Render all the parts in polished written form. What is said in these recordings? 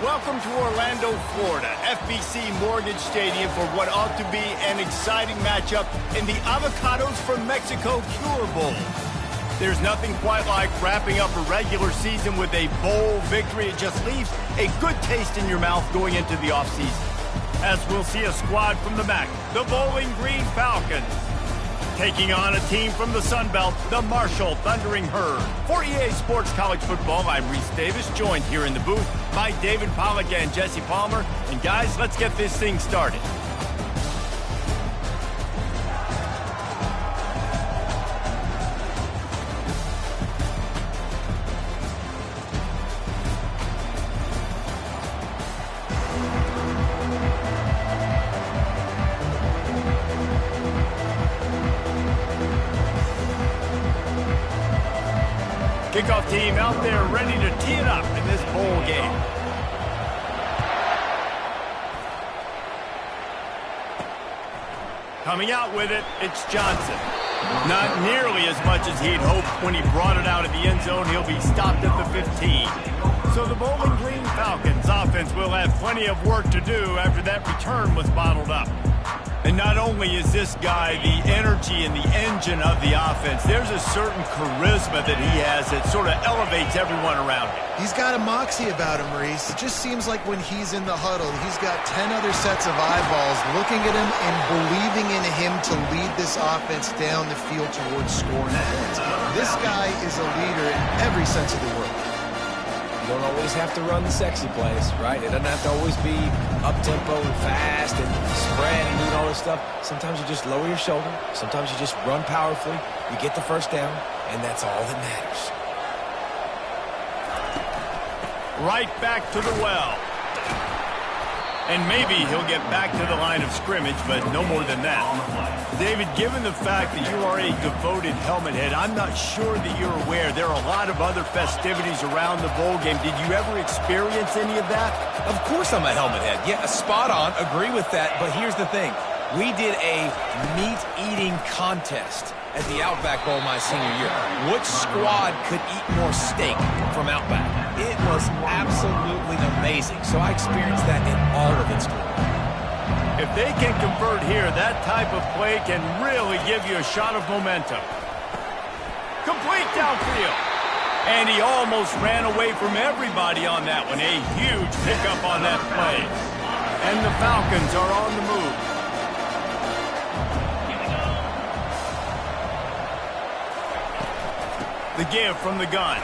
Welcome to Orlando, Florida, FBC Mortgage Stadium for what ought to be an exciting matchup in the Avocados from Mexico Cure Bowl. There's nothing quite like wrapping up a regular season with a bowl victory. It just leaves a good taste in your mouth going into the offseason. As we'll see a squad from the MAC, the Bowling Green Falcons, taking on a team from the Sun Belt, the Marshall Thundering Herd. For EA Sports College Football, I'm Reese Davis, joined here in the booth by David Pollack and Jesse Palmer. And guys, let's get this thing started. Kickoff team out there ready to tee it up in this bowl game. Coming out with it, it's Johnson. Not nearly as much as he'd hoped when he brought it out of the end zone. He'll be stopped at the 15. So the Bowling Green Falcons offense will have plenty of work to do after that return was bottled up. And not only is this guy the energy and the engine of the offense, there's a certain charisma that he has that sort of elevates everyone around him. He's got a moxie about him, Maurice. It just seems like when he's in the huddle, he's got 10 other sets of eyeballs looking at him and believing in him to lead this offense down the field towards scoring points. This guy is a leader in every sense of the word. You don't always have to run the sexy plays, right? It doesn't have to always be up-tempo and fast and spread and doing all this stuff. Sometimes you just lower your shoulder. Sometimes you just run powerfully. You get the first down, and that's all that matters. Right back to the well. And maybe he'll get back to the line of scrimmage, but no more than that. David, given the fact that you are a devoted helmet head, I'm not sure that you're aware there are a lot of other festivities around the bowl game. Did you ever experience any of that? Of course I'm a helmet head. Yeah, spot on. Agree with that. But here's the thing. We did a meat-eating contest at the Outback Bowl my senior year. Which squad could eat more steak from Outback? It was absolutely amazing. So I experienced that in all of its glory. If they can convert here, that type of play can really give you a shot of momentum. Complete downfield. And he almost ran away from everybody on that one. A huge pickup on that play. And the Falcons are on the move. The give from the gun.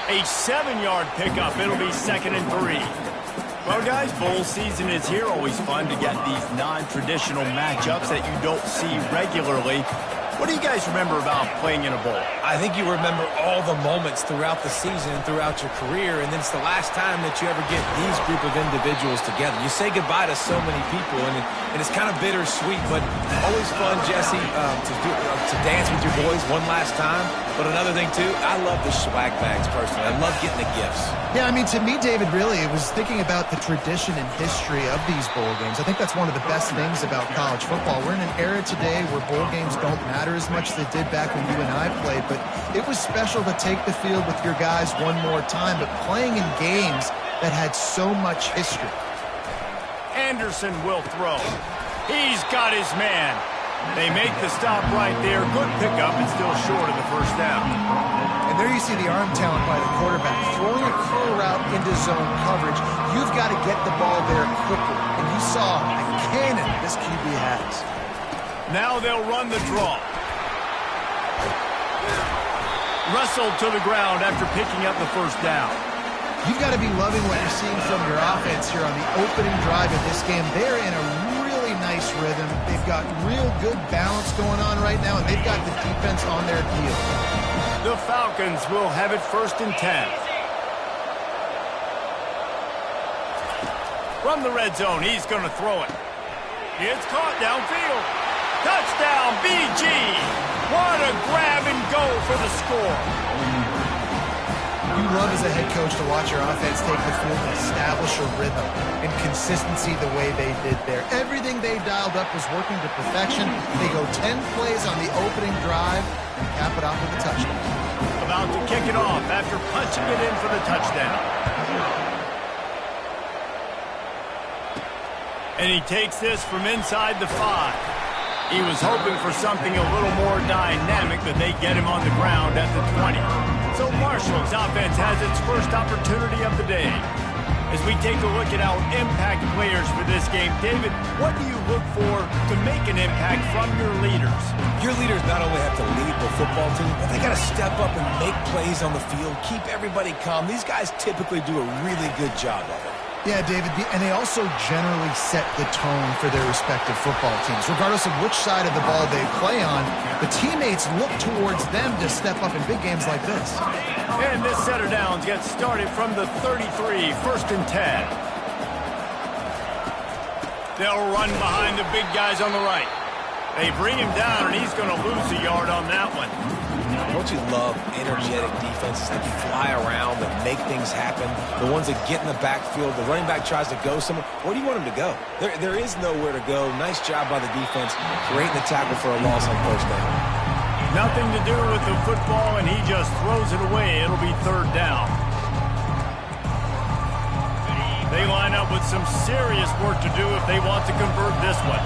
A 7-yard pickup. It'll be 2nd and 3. Well, guys, bowl season is here. Always fun to get these non-traditional matchups that you don't see regularly. What do you guys remember about playing in a bowl? I think you remember all the moments throughout the season and throughout your career, and then it's the last time that you ever get these group of individuals together. You say goodbye to so many people, and it's kind of bittersweet, but always fun, Jesse, to dance with your boys one last time. But another thing, too, I love the swag bags, personally. I love getting the gifts. Yeah, I mean, to me, David, really, it was thinking about the tradition and history of these bowl games. I think that's one of the best things about college football. We're in an era today where bowl games don't matter as much as they did back when you and I played, but it was special to take the field with your guys one more time, but playing in games that had so much history. Anderson will throw. He's got his man. They make the stop right there. Good pickup and still short of the first down. And there you see the arm talent by the quarterback. Throwing a curl route into zone coverage, you've got to get the ball there quickly. And you saw a cannon this QB has. Now they'll run the draw. Wrestled to the ground after picking up the first down. You've got to be loving what you're seeing from your offense here on the opening drive of this game. They're in a really nice rhythm. They've got real good balance going on right now, and they've got the defense on their heels. The Falcons will have it 1st and 10. From the red zone, he's going to throw it. It's caught downfield. Touchdown, BG. What a grab and go for the score. You love as a head coach to watch your offense take the field and establish a rhythm and consistency the way they did there. Everything they dialed up was working to perfection. They go 10 plays on the opening drive and cap it off with a touchdown. About to kick it off after punching it in for the touchdown. And he takes this from inside the 5. He was hoping for something a little more dynamic, but they get him on the ground at the 20. So Marshall's offense has its first opportunity of the day. As we take a look at our impact players for this game, David, what do you look for to make an impact from your leaders? Your leaders not only have to lead the football team, but they got to step up and make plays on the field, keep everybody calm. These guys typically do a really good job of it. Yeah, David, and they also generally set the tone for their respective football teams. Regardless of which side of the ball they play on, the teammates look towards them to step up in big games like this. And this set of downs gets started from the 33, 1st and 10. They'll run behind the big guys on the right. They bring him down, and he's going to lose a yard on that one. Don't you love energetic defenses that can fly around and make things happen? The ones that get in the backfield, the running back tries to go somewhere. Where do you want him to go? There is nowhere to go. Nice job by the defense creating the tackle for a loss on 1st down. Nothing to do with the football, and he just throws it away. It'll be 3rd down. They line up with some serious work to do if they want to convert this one.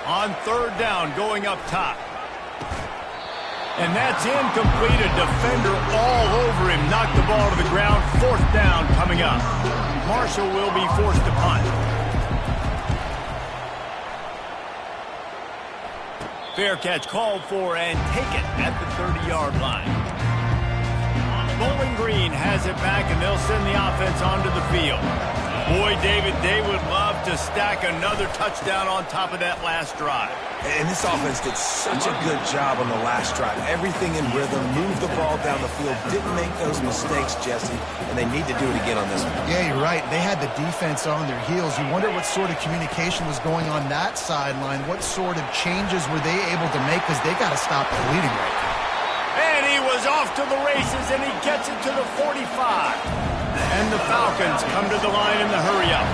On 3rd down, going up top. And that's incomplete. A defender all over him. Knocked the ball to the ground. 4th down coming up. Marshall will be forced to punt. Fair catch called for and taken at the 30-yard line. Bowling Green has it back, and they'll send the offense onto the field. Boy, David, they would love to stack another touchdown on top of that last drive. And this offense did such a good job on the last drive. Everything in rhythm, moved the ball down the field, didn't make those mistakes, Jesse, and they need to do it again on this one. Yeah, you're right. They had the defense on their heels. You wonder what sort of communication was going on that sideline. What sort of changes were they able to make, because they got to stop the bleeding right now. And he was off to the races, and he gets it to the 45. And the Falcons come to the line in the hurry-up.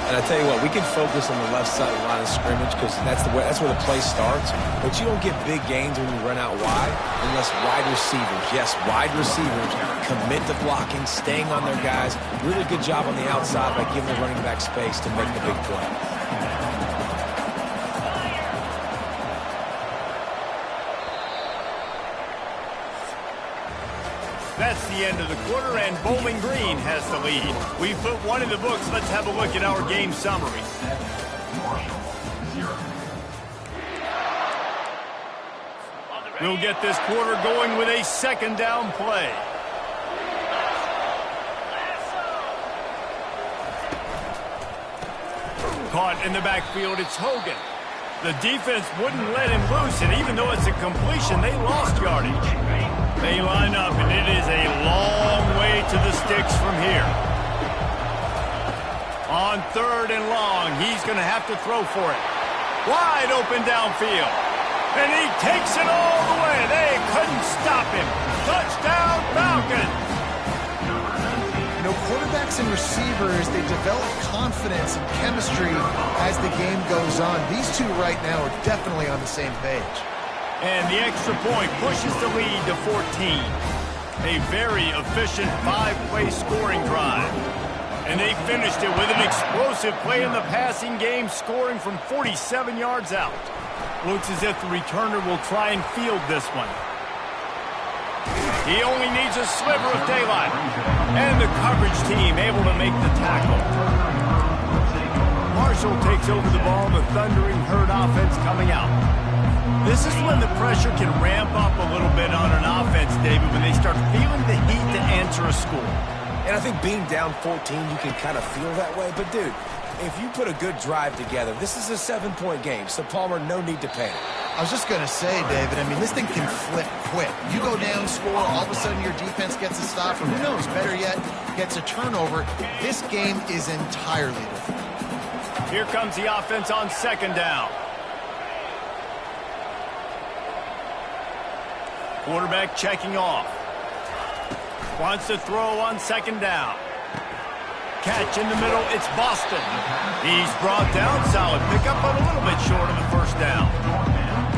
And I tell you what, we can focus on the left side of the line of scrimmage because that's where the play starts. But you don't get big gains when you run out wide unless wide receivers, yes, wide receivers, commit to blocking, staying on their guys. Really good job on the outside by giving the running back space to make the big play. That's the end of the quarter, and Bowling Green has the lead. We've put one in the books. Let's have a look at our game summary. We'll get this quarter going with a 2nd down play. Caught in the backfield, it's Hogan. The defense wouldn't let him loose, and even though it's a completion, they lost yardage. They line up, and it is a long way to the sticks from here. On 3rd and long, he's going to have to throw for it. Wide open downfield. And he takes it all the way. They couldn't stop him. Touchdown, Falcons! You know, quarterbacks and receivers, they develop confidence and chemistry as the game goes on. These two right now are definitely on the same page. And the extra point pushes the lead to 14. A very efficient 5-play scoring drive. And they finished it with an explosive play in the passing game, scoring from 47 yards out. Looks as if the returner will try and field this one. He only needs a sliver of daylight. And the coverage team able to make the tackle. Marshall takes over the ball, the Thundering Herd offense coming out. This is when the pressure can ramp up a little bit on an offense, David, when they start feeling the heat to answer a score. And I think being down 14, you can kind of feel that way. But, dude, if you put a good drive together, this is a 7-point game. So, Palmer, no need to panic. I was just going to say, David, I mean, this thing can flip quick. You go down, score, all of a sudden your defense gets a stop, or who knows, better yet, gets a turnover. This game is entirely different. Here comes the offense on second down. Quarterback checking off. Wants to throw on second down. Catch in the middle, it's Boston. He's brought down, solid pickup, but a little bit short of the first down.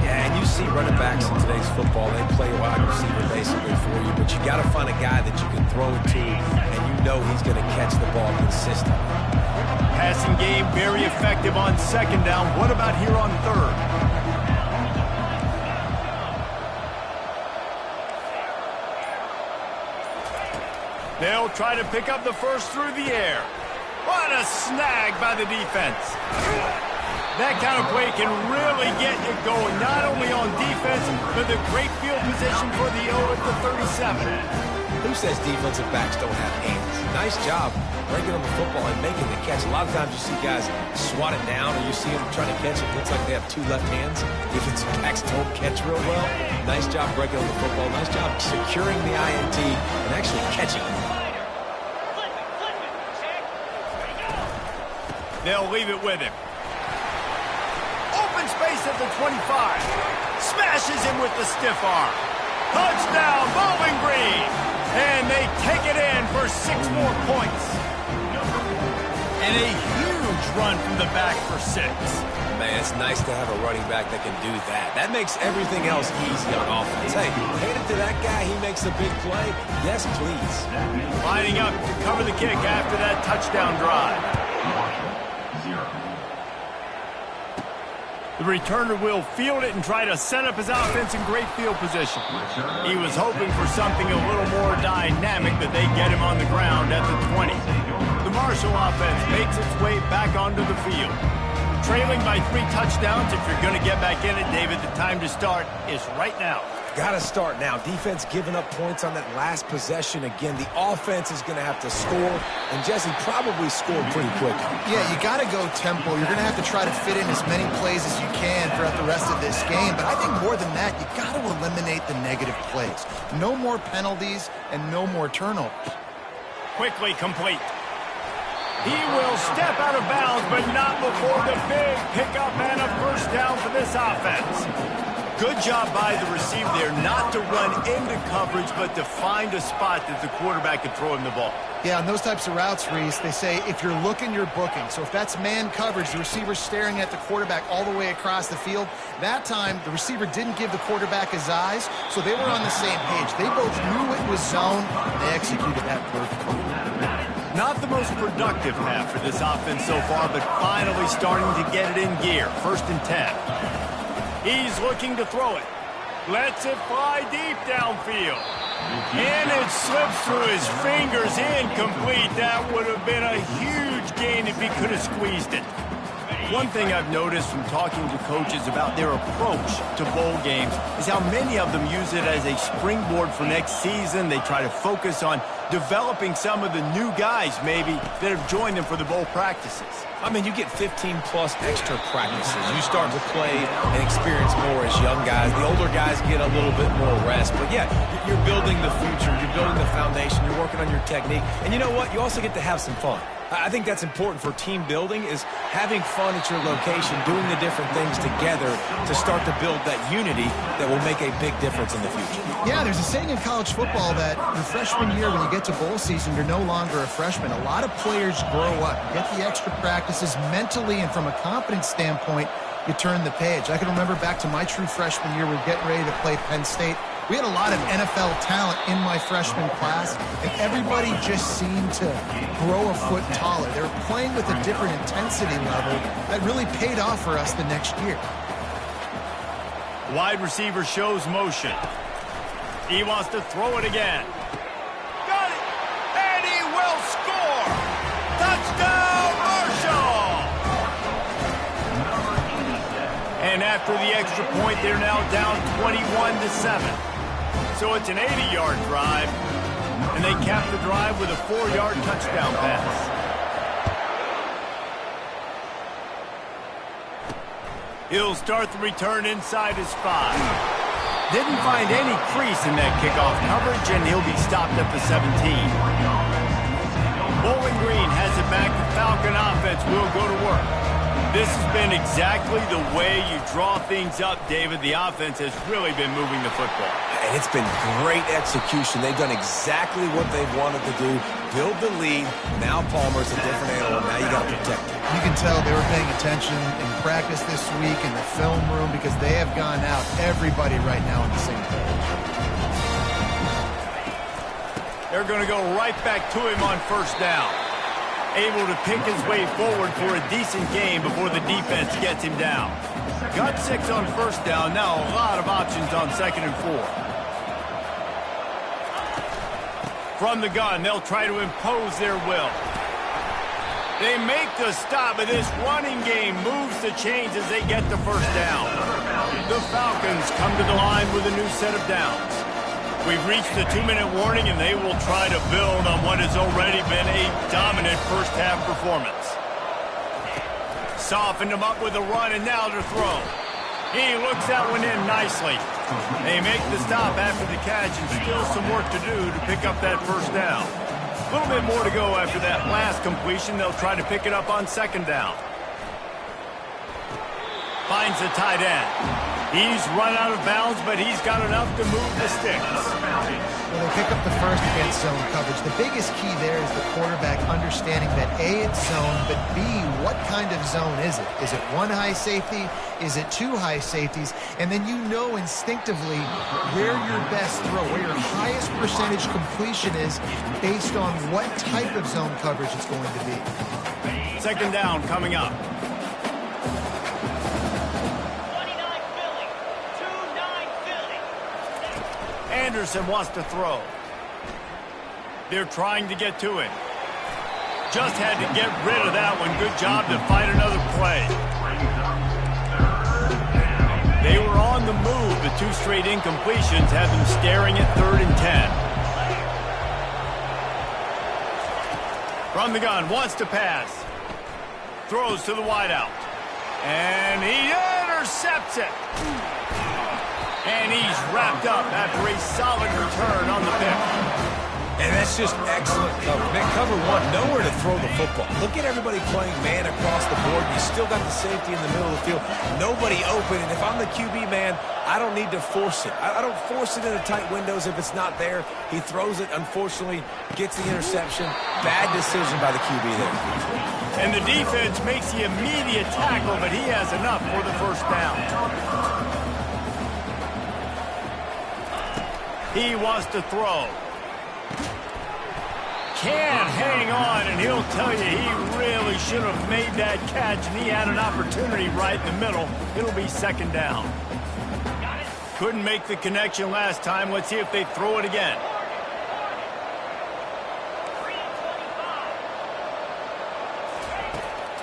Yeah, and you see running backs in today's football, they play wide receiver basically for you, but you got to find a guy that you can throw it to, and you know he's going to catch the ball consistently. Passing game very effective on second down. What about here on third? They'll try to pick up the first through the air. What a snag by the defense. That kind of play can really get you going, not only on defense, but the great field position for the 0 at the 37. Who says defensive backs don't have hands? Nice job breaking on the football and making the catch. A lot of times you see guys swat it down, or you see them trying to catch it. Looks like they have two left hands. Defensive backs don't catch real well. Nice job breaking on the football. Nice job securing the INT and actually catching it. They'll leave it with him. Open space at the 25. Smashes him with the stiff arm. Touchdown, Bowling Green. And they take it in for 6 more points. And a huge run from the back for 6. Man, it's nice to have a running back that can do that. That makes everything else easy on offense. Hey, hand it to that guy, he makes a big play. Yes, please. Lining up to cover the kick after that touchdown drive. The returner will field it and try to set up his offense in great field position. He was hoping for something a little more dynamic, but they get him on the ground at the 20. The Marshall offense makes its way back onto the field. Trailing by 3 touchdowns, if you're going to get back in it, David, the time to start is right now. Got to start now. Defense giving up points on that last possession. Again, the offense is going to have to score, and Jesse probably scored pretty quick. Yeah, you got to go tempo. You're going to have to try to fit in as many plays as you can throughout the rest of this game. But I think more than that, you got to eliminate the negative plays. No more penalties and no more turnovers. Quickly complete. He will step out of bounds, but not before the big pickup and a first down for this offense. Good job by the receiver there not to run into coverage, but to find a spot that the quarterback can throw him the ball. Yeah, on those types of routes, Reese, they say if you're looking, you're booking. So if that's man coverage, the receiver's staring at the quarterback all the way across the field. That time, the receiver didn't give the quarterback his eyes, so they were on the same page. They both knew it was zone. They executed that perfectly. Not the most productive half for this offense so far, but finally starting to get it in gear. 1st and 10. He's looking to throw it. Lets it fly deep downfield. And it slips through his fingers, incomplete. That would have been a huge gain if he could have squeezed it. One thing I've noticed from talking to coaches about their approach to bowl games is how many of them use it as a springboard for next season. They try to focus on developing some of the new guys, maybe, that have joined them for the bowl practices. I mean, you get 15-plus extra practices. You start to play and experience more as young guys. The older guys get a little bit more rest. But, yeah, you're building the future. You're building the foundation. You're working on your technique. And you know what? You also get to have some fun. I think that's important for team building, is having fun at your location, doing the different things together to start to build that unity that will make a big difference in the future. Yeah, there's a saying in college football that your freshman year, when you get to bowl season, you're no longer a freshman. A lot of players grow up, get the extra practices mentally, and from a confidence standpoint, you turn the page. I can remember back to my true freshman year, we were getting ready to play Penn State. We had a lot of NFL talent in my freshman class, and everybody just seemed to grow a foot taller. They were playing with a different intensity level that really paid off for us the next year. Wide receiver shows motion. He wants to throw it again. Got it! And he will score! Touchdown, Marshall! And after the extra point, they're now down 21-7. So it's an 80-yard drive, and they cap the drive with a 4-yard touchdown pass. He'll start the return inside his 5. Didn't find any crease in that kickoff coverage, and he'll be stopped at the 17. Bowling Green has it back. The Falcon offense will go to work. This has been exactly the way you draw things up, David. The offense has really been moving the football. And it's been great execution. They've done exactly what they've wanted to do. Build the lead. Now Palmer's a different animal. Now you got to protect him. You can tell they were paying attention in practice this week in the film room because they have gone out, everybody right now on the same page. They're going to go right back to him on first down. Able to pick his way forward for a decent game before the defense gets him down. Got 6 on first down. Now a lot of options on 2nd and 4. From the gun, they'll try to impose their will. They make the stop, but this running game moves the chains as they get the first down. The Falcons come to the line with a new set of downs. We've reached the 2-minute warning, and they will try to build on what has already been a dominant first-half performance. Softened him up with a run, and now to throw. He looks that one in nicely. They make the stop after the catch, and still some work to do to pick up that first down. A little bit more to go after that last completion. They'll try to pick it up on 2nd down. Finds the tight end. He's run out of bounds, but he's got enough to move the sticks. Well, they pick up the first against zone coverage. The biggest key there is the quarterback understanding that A, it's zone, but B, what kind of zone is it? Is it 1 high safety? Is it 2 high safeties? And then you know instinctively where your best throw, where your highest percentage completion is based on what type of zone coverage it's going to be. 2nd down coming up. Anderson wants to throw. They're trying to get to it. Just had to get rid of that one. Good job to find another play. They were on the move. The 2 straight incompletions have them staring at 3rd and 10. From the gun, wants to pass. Throws to the wideout. And he intercepts it. And he's wrapped up after a solid return on the pick. And that's just excellent cover. Man, cover 1, nowhere to throw the football. Look at everybody playing man across the board. You still got the safety in the middle of the field. Nobody open. And if I'm the QB, man, I don't need to force it. I don't force it into tight windows if it's not there. He throws it, unfortunately, gets the interception. Bad decision by the QB there. And the defense makes the immediate tackle, but he has enough for the first down. He wants to throw. Can't hang on, and he'll tell you he really should have made that catch, and he had an opportunity right in the middle. It'll be 2nd down. Couldn't make the connection last time. Let's see if they throw it again.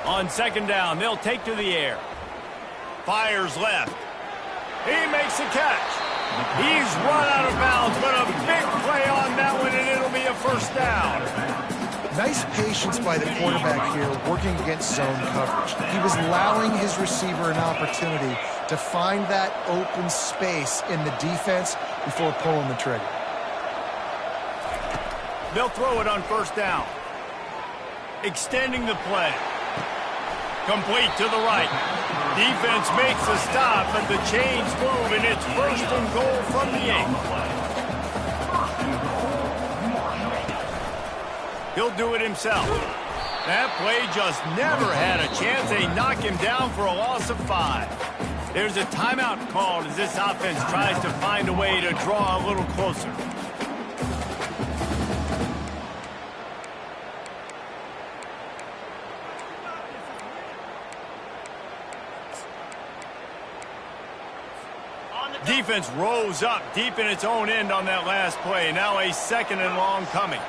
On 2nd down, they'll take to the air. Fires left. He makes a catch. He's run out of bounds, but a big play on that one, and it'll be a first down. Nice patience by the quarterback here working against zone coverage. He was allowing his receiver an opportunity to find that open space in the defense before pulling the trigger. They'll throw it on first down. Extending the play. Complete to the right. Defense makes a stop, but the chains move, and it's 1st and goal from the 8. He'll do it himself. That play just never had a chance. They knock him down for a loss of 5. There's a timeout called as this offense tries to find a way to draw a little closer. Defense rose up deep in its own end on that last play. Now a 2nd and long coming.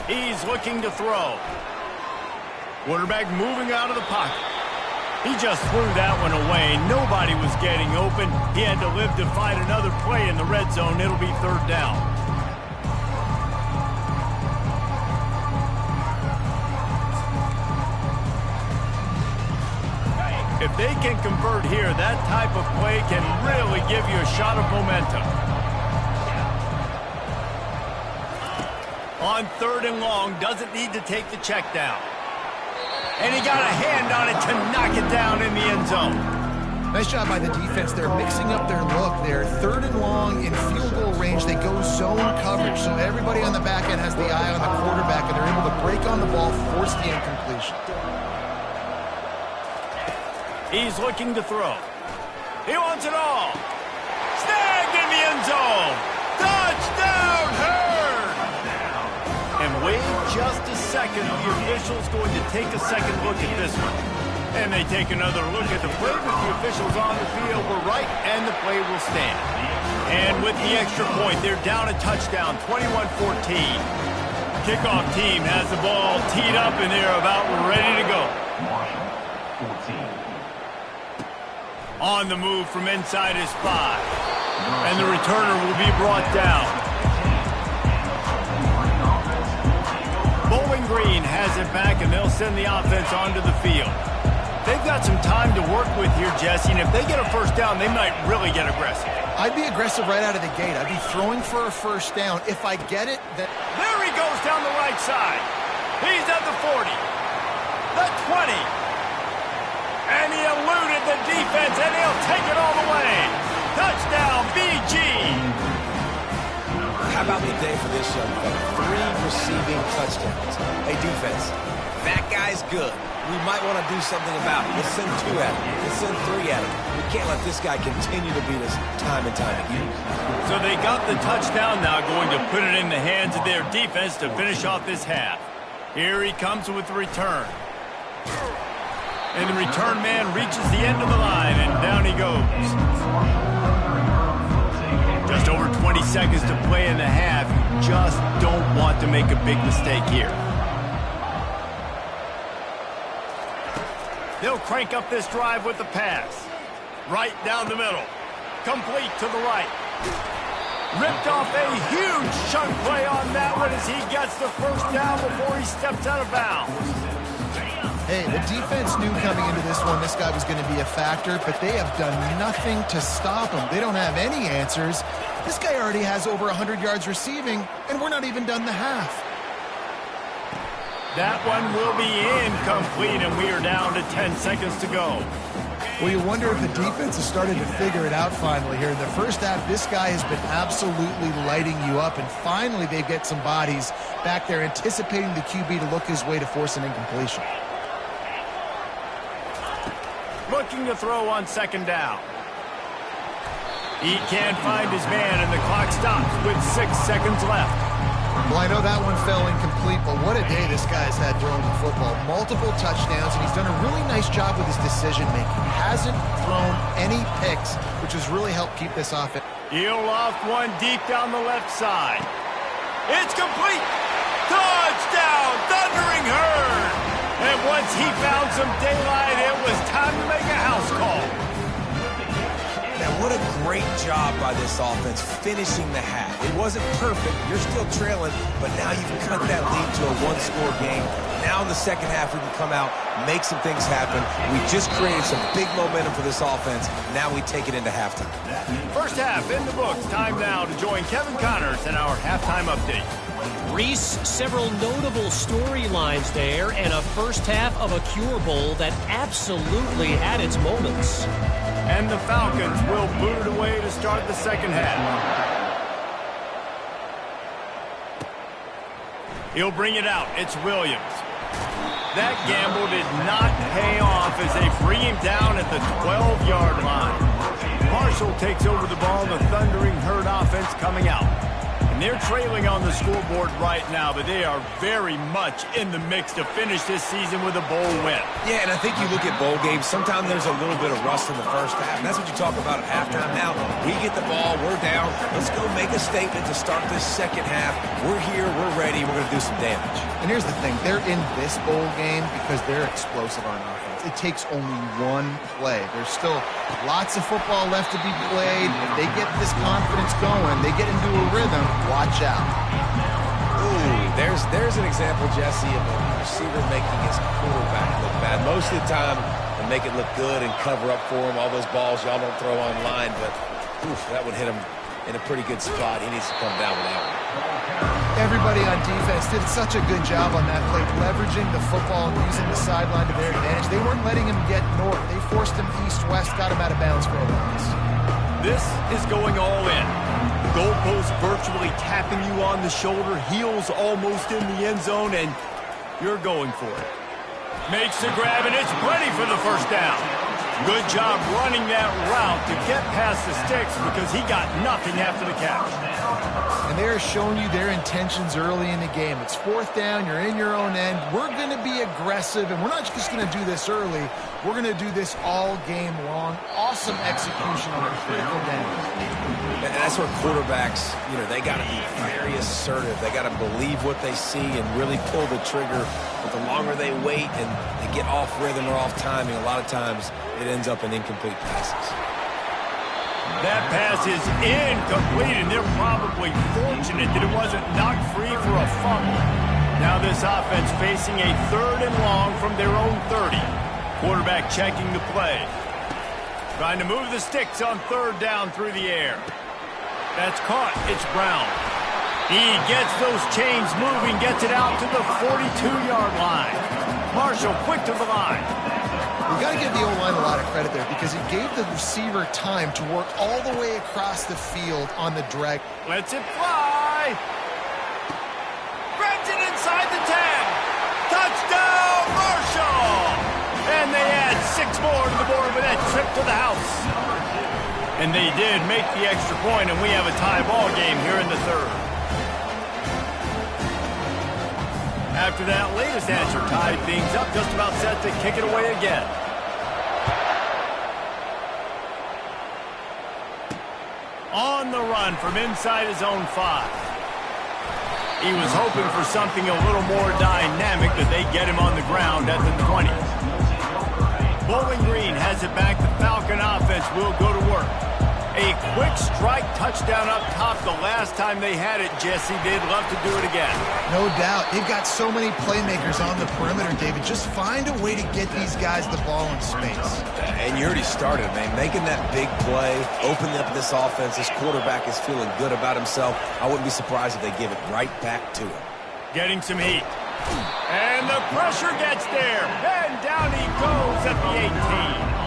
He's looking to throw. Quarterback moving out of the pocket. He just threw that one away. Nobody was getting open. He had to live to fight another play in the red zone. It'll be third down. If they can convert here, that type of play can really give you a shot of momentum. On third and long, doesn't need to take the check down. And he got a hand on it to knock it down in the end zone. Nice job by the defense. They're mixing up their look. They're third and long in field goal range. They go zone coverage. So everybody on the back end has the eye on the quarterback, and they're able to break on the ball, force the incompletion. He's looking to throw. He wants it all. Snagged in the end zone. Touchdown, Hurd! And wait just a second. The official's going to take a second look at this one. And they take another look at the play, but the officials on the field were right, and the play will stand. And with the extra point, they're down a touchdown, 21-14. Kickoff team has the ball teed up, and they're about ready to go. On the move from inside his 5. And the returner will be brought down. Bowling Green has it back, and they'll send the offense onto the field. They've got some time to work with here, Jesse, and if they get a first down, they might really get aggressive. I'd be aggressive right out of the gate. I'd be throwing for a first down. If I get it, then... There he goes down the right side. He's at the 40. The 20. And he eluded the defense, and he'll take it all the way. Touchdown, BG. How about the day for this young fella? 3 receiving touchdowns. Hey, defense, that guy's good. We might want to do something about it. Let's send 2 at him. Let's send 3 at him. We can't let this guy continue to beat us time and time again. So they got the touchdown now, going to put it in the hands of their defense to finish off this half. Here he comes with the return. And the return man reaches the end of the line, and down he goes. Just over 20 seconds to play in the half. You just don't want to make a big mistake here. They'll crank up this drive with the pass. Right down the middle. Complete to the right. Ripped off a huge chunk play on that one as he gets the first down before he steps out of bounds. Hey, the defense knew coming into this one this guy was going to be a factor, but they have done nothing to stop him. They don't have any answers. This guy already has over 100 yards receiving, and we're not even done the half. That one will be incomplete, and we are down to 10 seconds to go. Well, you wonder if the defense has started to figure it out finally here. In the first half, this guy has been absolutely lighting you up, and finally they get some bodies back there anticipating the QB to look his way to force an incompletion. Looking to throw on second down. He can't find his man, and the clock stops with 6 seconds left. Well, I know that one fell incomplete, but what a day this guy's had throwing the football. Multiple touchdowns, and he's done a really nice job with his decision-making. Hasn't thrown any picks, which has really helped keep this offense. He'll loft one deep down the left side. It's complete. Touchdown, Thundering Herd. And once he found some daylight, it was time to make a house call. Now, what a great job by this offense finishing the half. It wasn't perfect. You're still trailing, but now you've cut that lead to a 1-score game. Now in the second half, we can come out, make some things happen. We just created some big momentum for this offense. Now we take it into halftime. First half in the books. Time now to join Kevin Connors in our halftime update. Reese, several notable storylines there, and a first half of a Cure Bowl that absolutely had its moments. And the Falcons will boot it away to start the second half. He'll bring it out. It's Williams. That gamble did not pay off as they bring him down at the 12-yard line. Marshall takes over the ball. The Thundering Herd offense coming out. And they're trailing on the scoreboard right now, but they are very much in the mix to finish this season with a bowl win. Yeah, and I think you look at bowl games, sometimes there's a little bit of rust in the first half, and that's what you talk about at halftime. Now, we get the ball, we're down, let's go make a statement to start this second half. We're here, we're ready, we're going to do some damage. And here's the thing, they're in this bowl game because they're explosive on offense. It takes only one play. There's still lots of football left to be played. If they get this confidence going, they get into a rhythm, watch out. Ooh, there's an example, Jesse, of a receiver making his quarterback look bad. Most of the time, they make it look good and cover up for him. All those balls y'all don't throw online, but oof, that would hit him in a pretty good spot. He needs to come down with that one. Everybody on defense did such a good job on that play, leveraging the football and using the sideline to their advantage. They weren't letting him get north. They forced him east-west, got him out of bounds for a loss. This is going all in. The goalpost virtually tapping you on the shoulder, heels almost in the end zone, and you're going for it. Makes the grab, and it's plenty for the first down. Good job running that route to get past the sticks because he got nothing after the catch. And they're showing you their intentions early in the game. It's fourth down, you're in your own end. We're going to be aggressive, and we're not just going to do this early. We're going to do this all game long. Awesome execution on a critical down. And that's where quarterbacks, they got to be very assertive. They got to believe what they see and really pull the trigger. But the longer they wait and they get off rhythm or off timing, a lot of times it ends up in incomplete passes. That pass is incomplete, and they're probably fortunate that it wasn't knocked free for a fumble. Now this offense facing a 3rd and long from their own 30. Quarterback checking the play. Trying to move the sticks on 3rd down through the air. That's caught. It's Brown. He gets those chains moving, gets it out to the 42-yard line. Marshall quick to the line. We've got to give the O-line a lot of credit there because it gave the receiver time to work all the way across the field on the drag. Lets it fly. Grabs it inside the 10. Touchdown, Marshall! And they add 6 more to the board with that trip to the house. And they did make the extra point, and we have a tie ball game here in the 3rd. After that latest answer tied things up, just about set to kick it away again. On the run from inside his own 5. He was hoping for something a little more dynamic, that they get him on the ground at the 20. Bowling Green has it back. The Falcon offense will go to work. A quick strike touchdown up top the last time they had it, Jesse. They'd love to do it again. No doubt. They've got so many playmakers on the perimeter, David. Just find a way to get these guys the ball in space. And you already started, man. Making that big play, opening up this offense. This quarterback is feeling good about himself. I wouldn't be surprised if they give it right back to him. Getting some heat. And the pressure gets there. And down he goes at the 18.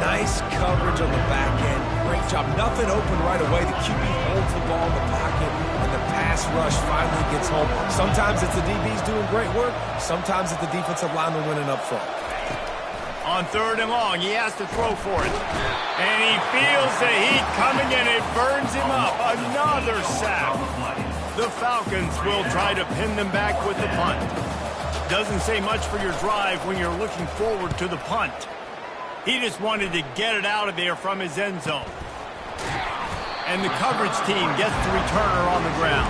Nice coverage on the back end. Great job. Nothing open right away. The QB holds the ball in the pocket, and the pass rush finally gets home. Sometimes it's the DBs doing great work. Sometimes it's the defensive lineman winning up front. On 3rd and long, he has to throw for it. And he feels the heat coming, and it burns him up. Another sack. The Falcons will try to pin them back with the punt. Doesn't say much for your drive when you're looking forward to the punt. He just wanted to get it out of there from his end zone. And the coverage team gets the returner on the ground.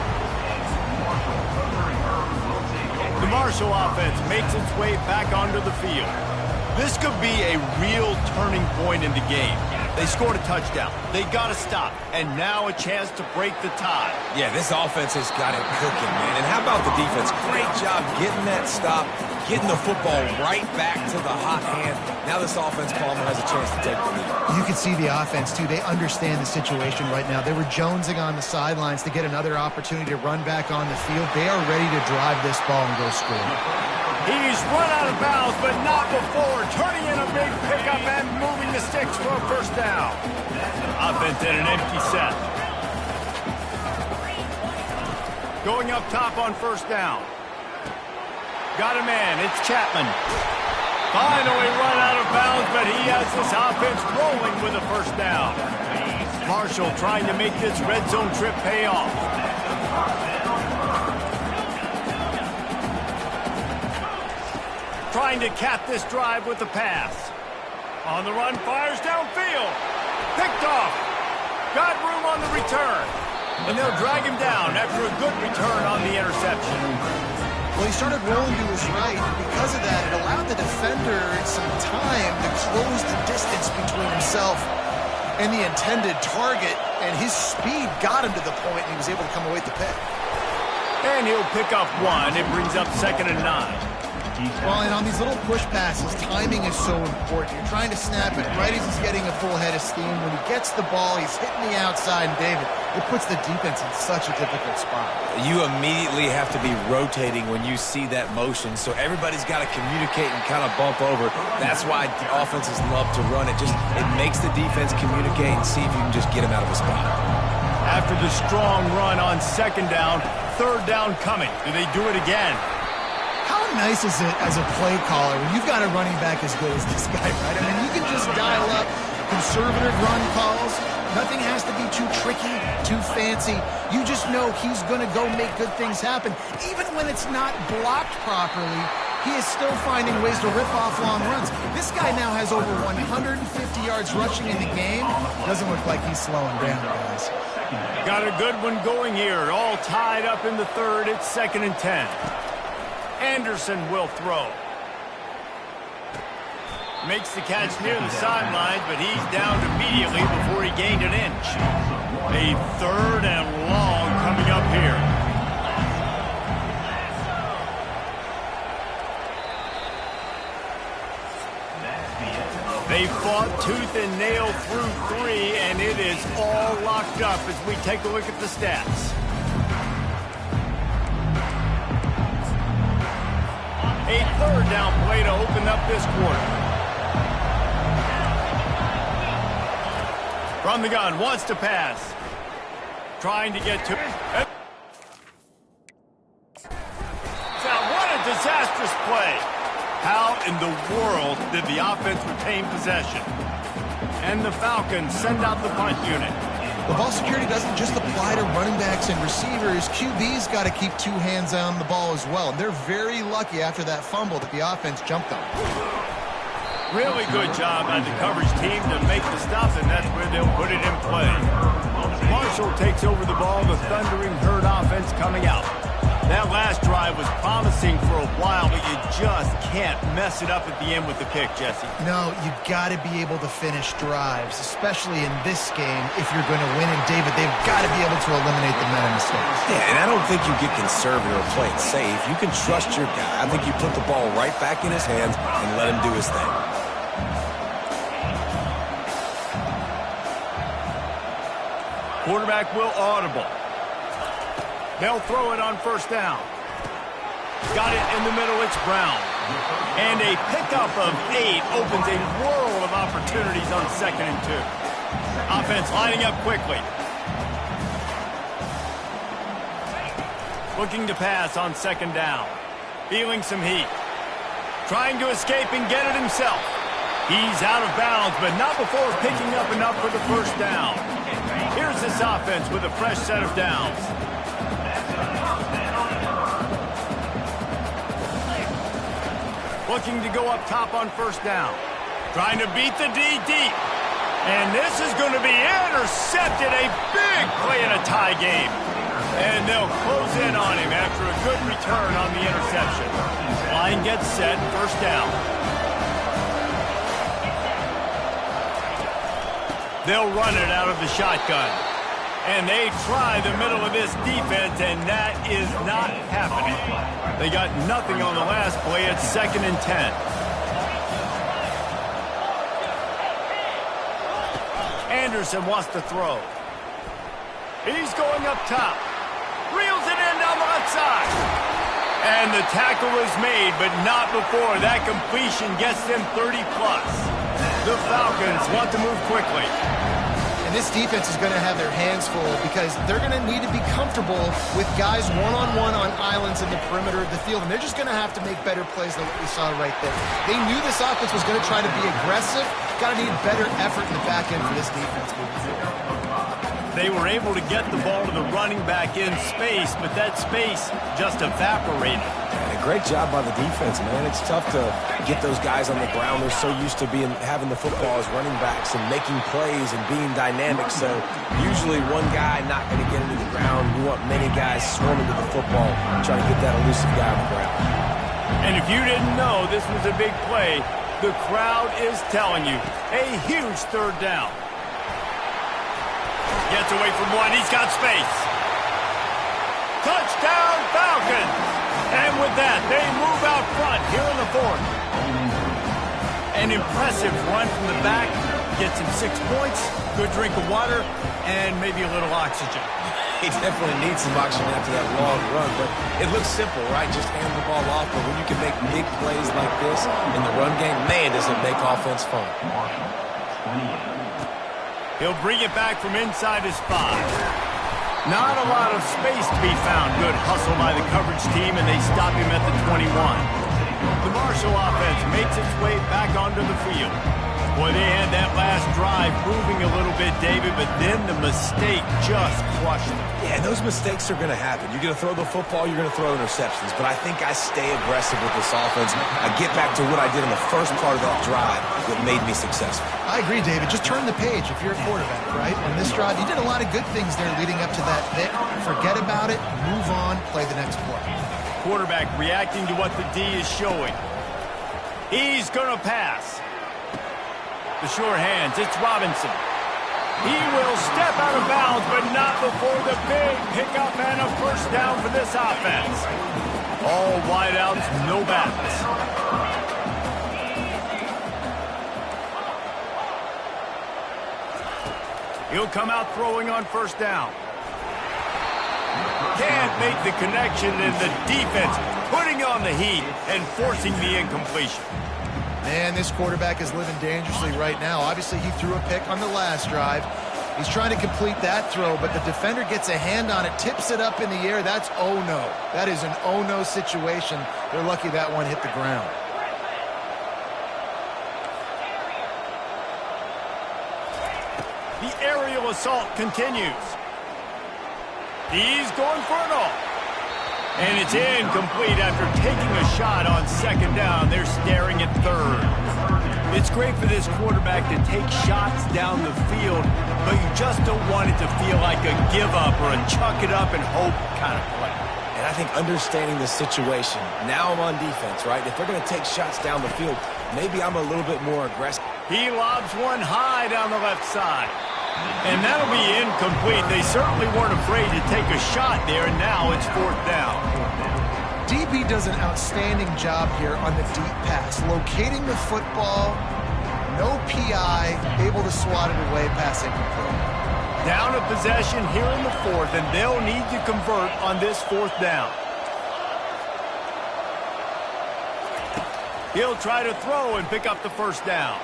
The Marshall offense makes its way back onto the field. This could be a real turning point in the game. They scored a touchdown. They got to stop. And now a chance to break the tie. Yeah, this offense has got it cooking, man. And how about the defense? Great job getting that stop, getting the football right back to the hot hand. Now this offense, Palmer, has a chance to take the lead. You can see the offense, too. They understand the situation right now. They were jonesing on the sidelines to get another opportunity to run back on the field. They are ready to drive this ball and go score. He's run out of bounds, but not before. Turning in a big pickup and moving the sticks for a first down. Offense at an empty set. Going up top on first down. Got a man. It's Chapman. Finally run out of bounds, but he has this offense rolling with a first down. Marshall trying to make this red zone trip pay off. Trying to cap this drive with the pass. On the run, fires downfield. Picked off. Got room on the return. And they'll drag him down after a good return on the interception. Well, he started rolling to his right, and because of that, it allowed the defender some time to close the distance between himself and the intended target, and his speed got him to the point, and he was able to come away with the pick. And he'll pick up one. It brings up 2nd and 9. Well, and on these little push passes, timing is so important. You're trying to snap it right as he's getting a full head of steam. When he gets the ball, he's hitting the outside, and David, it puts the defense in such a difficult spot. You immediately have to be rotating when you see that motion, so everybody's got to communicate and kind of bump over. That's why the offenses love to run it. It makes the defense communicate and see if you can just get him out of a spot. After the strong run on 2nd down, 3rd down coming. Do they do it again? How nice is it as a play caller when you've got a running back as good as this guy, right? I mean, you can just dial up conservative run calls. Nothing has to be too tricky, too fancy. You just know he's going to go make good things happen. Even when it's not blocked properly, he is still finding ways to rip off long runs. This guy now has over 150 yards rushing in the game. Doesn't look like he's slowing down, guys. Got a good one going here. All tied up in the 3rd. It's 2nd and 10. Anderson will throw. Makes the catch near the sidelines, but he's down immediately before he gained an inch. A 3rd and long coming up here. They fought tooth and nail through 3, and it is all locked up as we take a look at the stats. A 3rd down play to open up this quarter. From the gun, wants to pass. Trying to get to it. Now, what a disastrous play. How in the world did the offense retain possession? And the Falcons send out the punt unit. The ball security doesn't just apply to running backs and receivers. QB's got to keep 2 hands on the ball as well. They're very lucky after that fumble that the offense jumped on. Really good job by the coverage team to make the stop, and that's where they'll put it in play. Marshall takes over the ball, the Thundering Herd offense coming out. That last drive was promising for a while, but you just can't mess it up at the end with the pick, Jesse. No, you got to be able to finish drives, especially in this game if you're going to win. And David, they've got to be able to eliminate the meta mistakes. Yeah, and I don't think you get conservative or play it safe. You can trust your guy. I think you put the ball right back in his hands and let him do his thing. Quarterback will audible. They'll throw it on 1st down. Got it in the middle, it's Brown. And a pickup of 8 opens a world of opportunities on 2nd and 2. Offense lining up quickly. Looking to pass on 2nd down. Feeling some heat. Trying to escape and get it himself. He's out of bounds, but not before picking up enough for the 1st down. Here's this offense with a fresh set of downs. Looking to go up top on 1st down. Trying to beat the D deep. And this is going to be intercepted. A big play in a tie game. And they'll close in on him after a good return on the interception. Line gets set, 1st down. They'll run it out of the shotgun. And they try the middle of this defense, and that is not happening. They got nothing on the last play. It's 2nd and 10. Anderson wants to throw. He's going up top. Reels it in down the left side. And the tackle is made, but not before that completion gets them 30-plus. The Falcons want to move quickly. And this defense is going to have their hands full because they're going to need to be comfortable with guys one-on-one on islands in the perimeter of the field. And they're just going to have to make better plays than what we saw right there. They knew this offense was going to try to be aggressive. Got to need better effort in the back end for this defense moving forward. They were able to get the ball to the running back in space, but that space just evaporated. And a great job by the defense, man. It's tough to get those guys on the ground. They're so used to having the football as running backs and making plays and being dynamic. So usually one guy not going to get into the ground. You want many guys swarming to the football, trying to get that elusive guy on the ground. And if you didn't know this was a big play, the crowd is telling you a huge third down. Gets away from one. He's got space. Touchdown, Falcons! And with that, they move out front here in the fourth. An impressive run from the back. Gets him 6 points, good drink of water, and maybe a little oxygen. He definitely needs some oxygen after that long run, but it looks simple, right? Just hand the ball off, but when you can make big plays like this in the run game, man, does it make offense fun. He'll bring it back from inside his 5. Not a lot of space to be found. Good hustle by the coverage team, and they stop him at the 21. The Marshall offense makes its way back onto the field. Boy, they had that last drive moving a little bit, David, but then the mistake just crushed them. Yeah, those mistakes are going to happen. You're going to throw the football, you're going to throw interceptions, but I think I stay aggressive with this offense. I get back to what I did in the first part of that drive that made me successful. I agree, David. Just turn the page if you're a quarterback, right? On this drive, you did a lot of good things there leading up to that pick. Forget about it, move on, play the next play. Quarterback reacting to what the D is showing. He's going to pass. The sure hands, it's Robinson. He will step out of bounds, but not before the big pickup and a first down for this offense. All wideouts, no backs. He'll come out throwing on first down. Can't make the connection, and the defense putting on the heat and forcing the incompletion. Man, this quarterback is living dangerously right now. Obviously, he threw a pick on the last drive. He's trying to complete that throw, but the defender gets a hand on it, tips it up in the air. That's oh-no. That is an oh-no situation. They're lucky that one hit the ground. The aerial assault continues. He's going for it all. And it's incomplete after taking a shot on second down. They're staring at third. It's great for this quarterback to take shots down the field, but you just don't want it to feel like a give-up or a chuck-it-up and hope kind of play. And I think understanding the situation, now I'm on defense, right? If they're going to take shots down the field, maybe I'm a little bit more aggressive. He lobs one high down the left side. And that'll be incomplete. They certainly weren't afraid to take a shot there, and now it's fourth down. DB does an outstanding job here on the deep pass. Locating the football, no PI, able to swat it away, pass incomplete. Down a possession here in the fourth, and they'll need to convert on this fourth down. He'll try to throw and pick up the first down.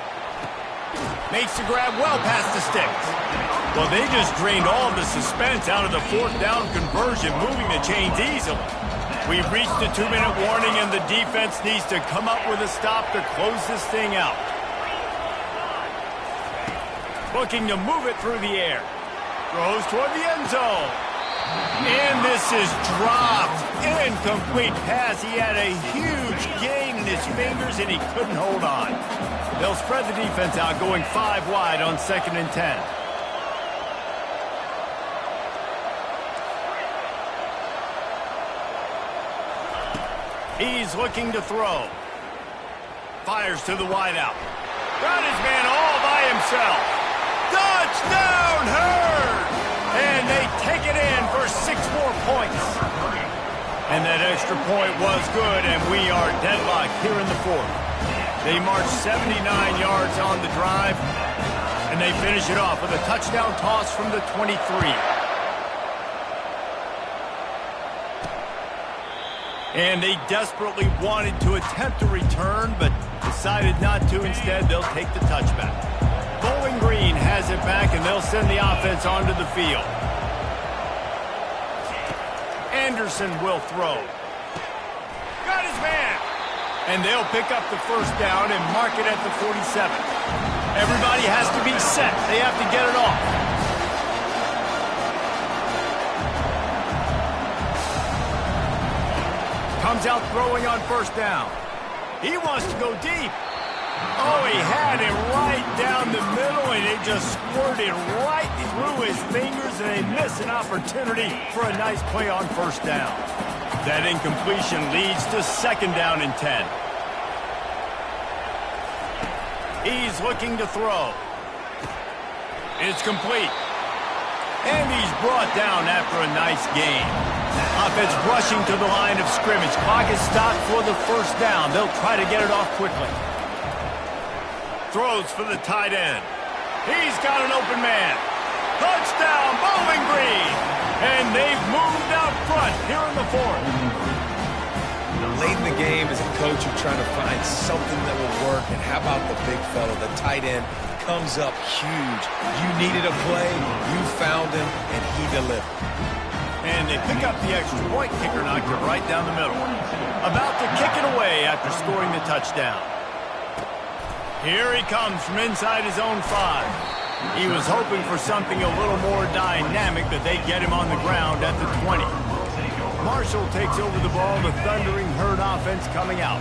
Makes the grab well past the sticks. Well, they just drained all of the suspense out of the fourth down conversion, moving the chains easily. We've reached the 2-minute warning, and the defense needs to come up with a stop to close this thing out. Looking to move it through the air. Throws toward the end zone. And this is dropped. Incomplete pass. He had a huge gain in his fingers, and he couldn't hold on. They'll spread the defense out, going 5 wide on 2nd and 10. He's looking to throw. Fires to the wideout. Got his man all by himself. Touchdown, Hurd! And they take it in for 6 more points. And that extra point was good, and we are deadlocked here in the fourth. They march 79 yards on the drive, and they finish it off with a touchdown toss from the 23. And they desperately wanted to attempt a return, but decided not to. Instead, they'll take the touchback. Bowling Green has it back, and they'll send the offense onto the field. Anderson will throw. Got his man. And they'll pick up the first down and mark it at the 47. Everybody has to be set. They have to get it off. Comes out throwing on first down. He wants to go deep. Oh, he had it right down the middle, and it just squirted right through his fingers, and they missed an opportunity for a nice play on first down. That incompletion leads to second down and 10. He's looking to throw. It's complete. And he's brought down after a nice gain. Offense rushing to the line of scrimmage. Clock is stopped for the first down. They'll try to get it off quickly. Throws for the tight end. He's got an open man. Touchdown, Bowling Green. And they've moved out front here in the fourth. Late in the game, as a coach, you're trying to find something that will work. And how about the big fella, the tight end, comes up huge. You needed a play, you found him, and he delivered. And they pick up the extra point. Kicker knocked it right down the middle. About to kick it away after scoring the touchdown. Here he comes from inside his own 5. He was hoping for something a little more dynamic, but they get him on the ground at the 20. Marshall takes over the ball, the Thundering Herd offense coming out.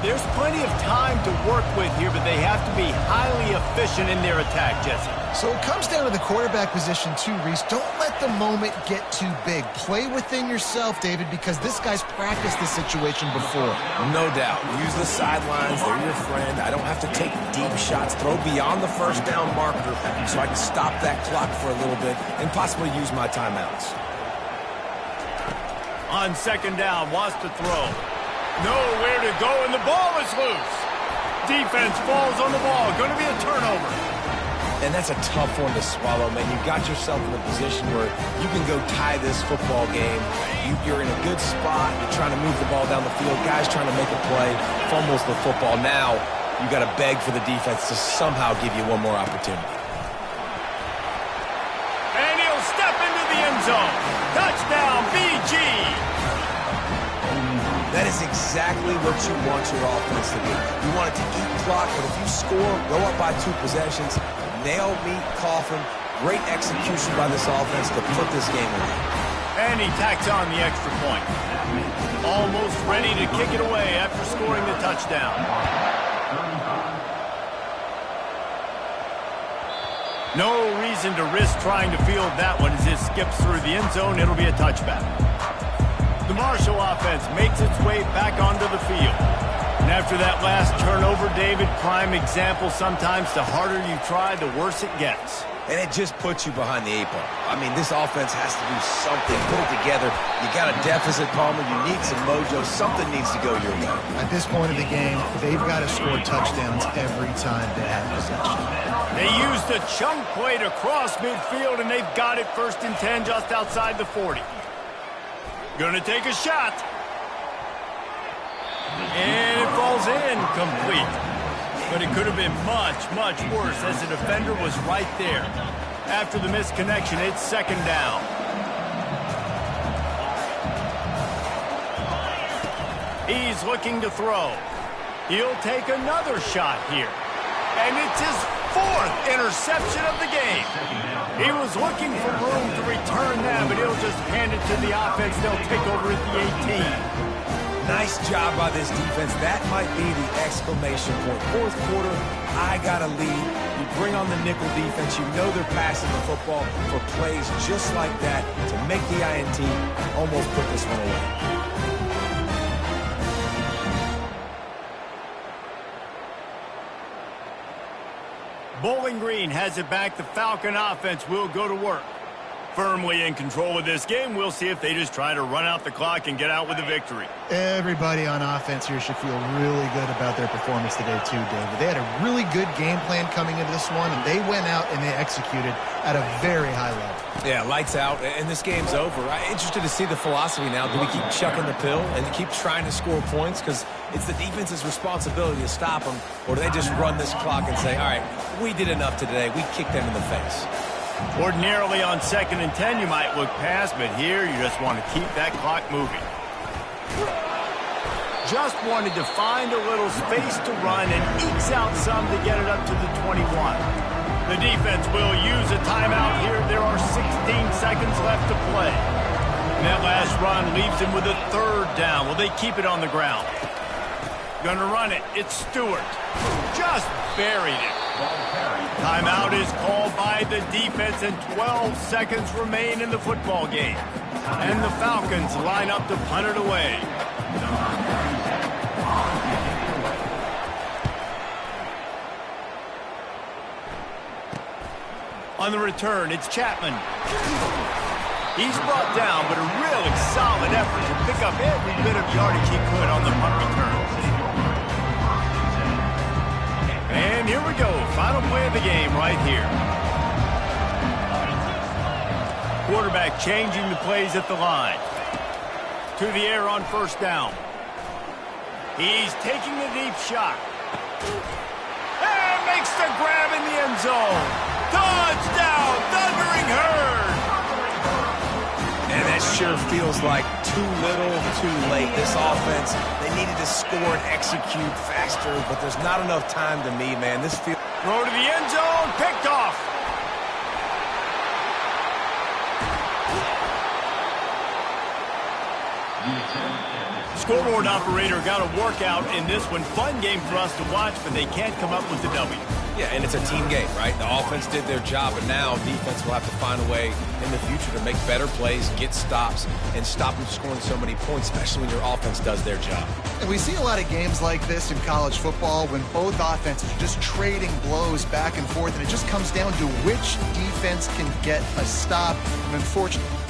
There's plenty of time to work with here, but they have to be highly efficient in their attack, Jesse. So it comes down to the quarterback position too, Reese. Don't let the moment get too big. Play within yourself, David, because this guy's practiced this situation before. No doubt. Use the sidelines. They're your friend. I don't have to take deep shots. Throw beyond the first down marker so I can stop that clock for a little bit and possibly use my timeouts. On second down, wants to throw. Nowhere to go, and the ball is loose. Defense falls on the ball. Going to be a turnover. And that's a tough one to swallow, man. You got yourself in a position where you can go tie this football game. You're in a good spot. You're trying to move the ball down the field. Guys trying to make a play. Fumbles the football. Now you got to beg for the defense to somehow give you one more opportunity. And he'll step into the end zone. Touchdown, BG. That is exactly what you want your offense to do. You want it to eat clock, but if you score, go up by 2 possessions, nail, meet, coffin. Great execution by this offense to put this game away. And he tacks on the extra point. Almost ready to kick it away after scoring the touchdown. No reason to risk trying to field that one as it skips through the end zone. It'll be a touchback. The Marshall offense makes its way back onto the field. And after that last turnover, David, prime example, sometimes the harder you try, the worse it gets. And it just puts you behind the 8 ball. I mean, this offense has to do something, put it together. You got a deficit, Palmer. You need some mojo. Something needs to go your way. At this point of the game, they've got to score touchdowns every time they have possession. They used a chunk play to cross midfield, and they've got it 1st and 10 just outside the 40. Gonna take a shot. And it falls in complete. But it could have been much, much worse as the defender was right there. After the missed connection, it's second down. He's looking to throw. He'll take another shot here. And it's his 4th interception of the game. He was looking for room to return that, but he'll just hand it to the offense. They'll take over at the 18. Nice job by this defense. That might be the exclamation point. 4th quarter, I got a lead. You bring on the nickel defense. You know they're passing the football for plays just like that to make the INT almost put this one away. Bowling Green has it back. The Falcon offense will go to work. Firmly in control of this game. We'll see if they just try to run out the clock and get out with a victory. Everybody on offense here should feel really good about their performance today too, David. They had a really good game plan coming into this one, and they went out and they executed at a very high level. Yeah, lights out, and this game's over. I'm interested to see the philosophy now. Do we keep chucking the pill and keep trying to score points? Because it's the defense's responsibility to stop them, or do they just run this clock and say, all right, we did enough today. We kicked them in the face. Ordinarily on 2nd and 10, you might look past, but here you just want to keep that clock moving. Just wanted to find a little space to run and ekes out some to get it up to the 21. The defense will use a timeout here. There are 16 seconds left to play. And that last run leaves him with a third down. Will they keep it on the ground? Gonna run it. It's Stewart. Just buried it. Timeout is called by the defense, and 12 seconds remain in the football game. And the Falcons line up to punt it away. On the return, it's Chapman. He's brought down, but a really solid effort to pick up every bit of yardage he could on the punt return. And here we go. Final play of the game right here. Quarterback changing the plays at the line. To the air on first down. He's taking the deep shot. And makes the grab in the end zone. Touchdown, Thundering Herd. And that sure feels like too little, too late. This offense, they needed to score and execute faster, but there's not enough time to me, man. This feels... Throw to the end zone, picked off. Scoreboard operator got a workout in this one. Fun game for us to watch, but they can't come up with the W. Yeah, and it's a team game, right? The offense did their job, but now defense will have to find a way in the future to make better plays, get stops, and stop them scoring so many points, especially when your offense does their job. And we see a lot of games like this in college football when both offenses are just trading blows back and forth, and it just comes down to which defense can get a stop. And unfortunately,